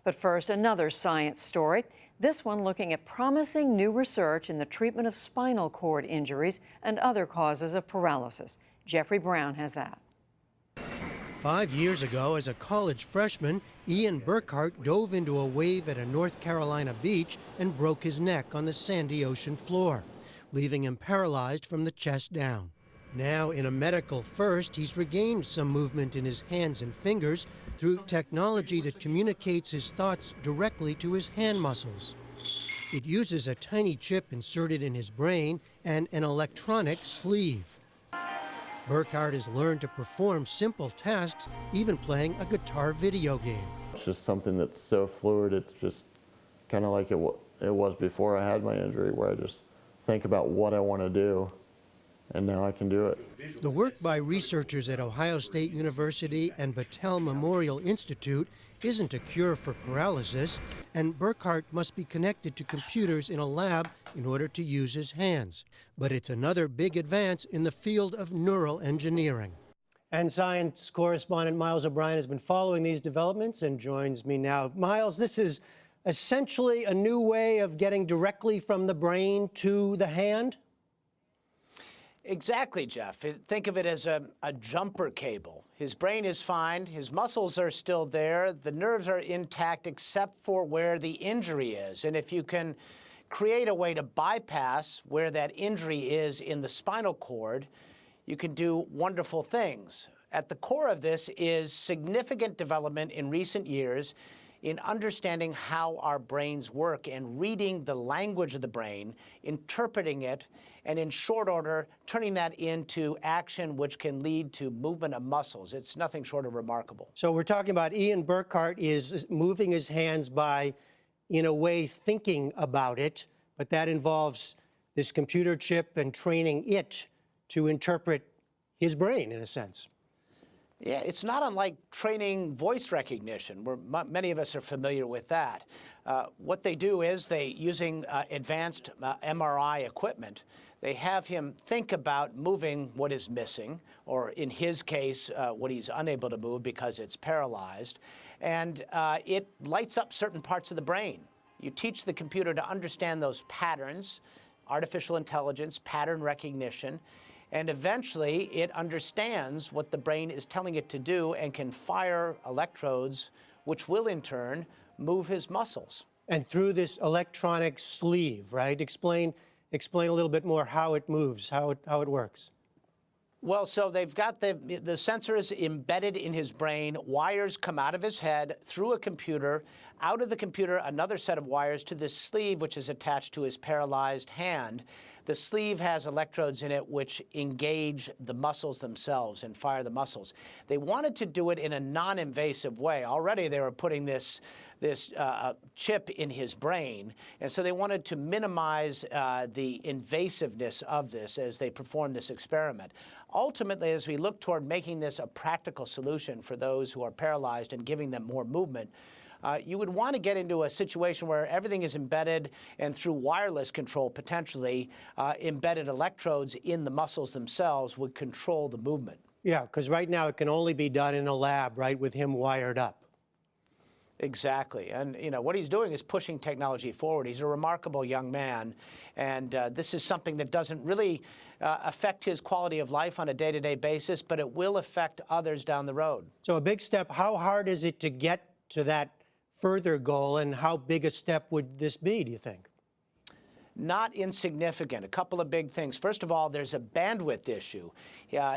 But first, another science story. This one looking at promising new research in the treatment of spinal cord injuries and other causes of paralysis. Jeffrey Brown has that. 5 years ago, as a college freshman, Ian Burkhart dove into a wave at a North Carolina beach and broke his neck on the sandy ocean floor, leaving him paralyzed from the chest down. Now, in a medical first, he's regained some movement in his hands and fingers through technology that communicates his thoughts directly to his hand muscles. It uses a tiny chip inserted in his brain and an electronic sleeve. Burkhart has learned to perform simple tasks, even playing a guitar video game. It's just something that's so fluid. It's just kind of like it was before I had my injury, where I just think about what I want to do, and now I can do it. The work by researchers at Ohio State University and Battelle Memorial Institute isn't a cure for paralysis, and Burkhart must be connected to computers in a lab in order to use his hands. But it's another big advance in the field of neural engineering. And science correspondent Miles O'Brien has been following these developments and joins me now. Miles, this is essentially a new way of getting directly from the brain to the hand? Exactly, Jeff. Think of it as a jumper cable. His brain is fine. His muscles are still there. The nerves are intact except for where the injury is. And if you can create a way to bypass where that injury is in the spinal cord, you can do wonderful things. At the core of this is significant development in recent years in understanding how our brains work and reading the language of the brain, interpreting it, and in short order, turning that into action which can lead to movement of muscles. It's nothing short of remarkable. So we're talking about Ian Burkhart is moving his hands by, in a way, thinking about it, but that involves this computer chip and training it to interpret his brain, in a sense. Yeah, it's not unlike training voice recognition, where many of us are familiar with that. What they do is using advanced MRI equipment, they have him think about moving what is missing, or in his case, what he's unable to move because it's paralyzed, and it lights up certain parts of the brain. You teach the computer to understand those patterns, artificial intelligence, pattern recognition, and eventually it understands what the brain is telling it to do and can fire electrodes, which will in turn move his muscles. And through this electronic sleeve, right? Explain a little bit more how it moves, how it works. Well, so they've got the sensors embedded in his brain. Wires come out of his head through a computer, out of the computer another set of wires to this sleeve, which is attached to his paralyzed hand. The sleeve has electrodes in it which engage the muscles themselves and fire the muscles. They wanted to do it in a non-invasive way. Already they were putting this chip in his brain, and so they wanted to minimize the invasiveness of this as they performed this experiment. Ultimately, as we look toward making this a practical solution for those who are paralyzed and giving them more movement, you would want to get into a situation where everything is embedded and through wireless control, potentially embedded electrodes in the muscles themselves would control the movement. Yeah, because right now it can only be done in a lab, right, with him wired up. Exactly. And, you know, what he's doing is pushing technology forward. He's a remarkable young man, and this is something that doesn't really affect his quality of life on a day-to-day basis, but it will affect others down the road. So a big step. How hard is it to get to that further goal, and how big a step would this be, do you think? Not insignificant. A couple of big things. First of all, there's a bandwidth issue.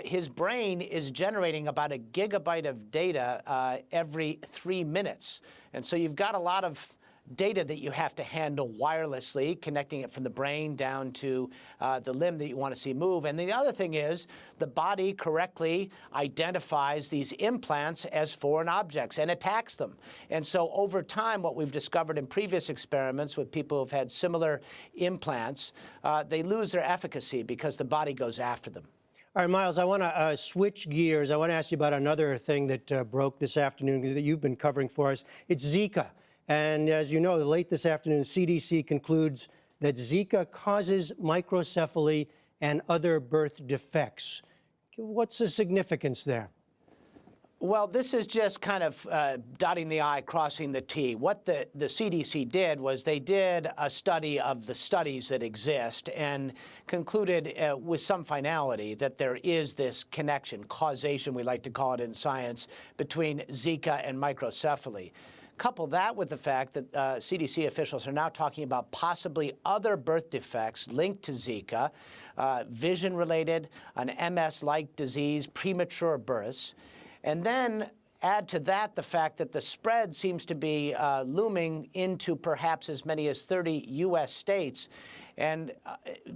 His brain is generating about 1 gigabyte of data every 3 minutes. And so you've got a lot of data that you have to handle wirelessly, connecting it from the brain down to the limb that you want to see move. And the other thing is the body correctly identifies these implants as foreign objects and attacks them. And so over time, what we've discovered in previous experiments with people who've had similar implants, they lose their efficacy because the body goes after them. All right, Miles, I want to switch gears. I want to ask you about another thing that broke this afternoon that you've been covering for us. It's Zika. And as you know, late this afternoon, CDC concludes that Zika causes microcephaly and other birth defects. What's the significance there? Well, this is just kind of dotting the I, crossing the T. What the CDC did was they did a study of the studies that exist and concluded with some finality that there is this connection, causation, we like to call it in science, between Zika and microcephaly. Couple that with the fact that CDC officials are now talking about possibly other birth defects linked to Zika, vision-related, an MS-like disease, premature births. And then add to that the fact that the spread seems to be looming into perhaps as many as 30 U.S. states. And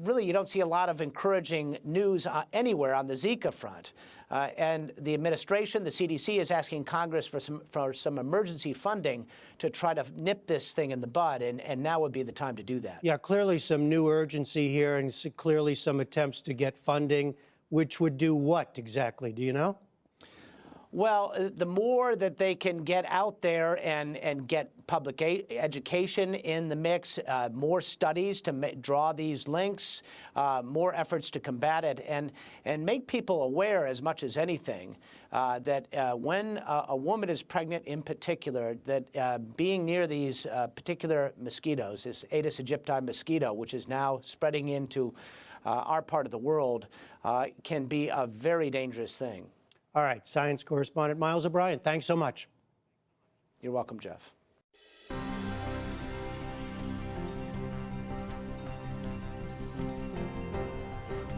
really, you don't see a lot of encouraging news anywhere on the Zika front. And the administration, the CDC, is asking Congress for some emergency funding to try to nip this thing in the bud, and now would be the time to do that. Yeah, clearly some new urgency here and clearly some attempts to get funding, which would do what exactly? Do you know? Well, the more that they can get out there and get public education in the mix, more studies to draw these links, more efforts to combat it, and make people aware as much as anything that when a woman is pregnant in particular, that being near these particular mosquitoes, this Aedes aegypti mosquito, which is now spreading into our part of the world, can be a very dangerous thing. All right, science correspondent Miles O'Brien, thanks so much. You're welcome, Jeff.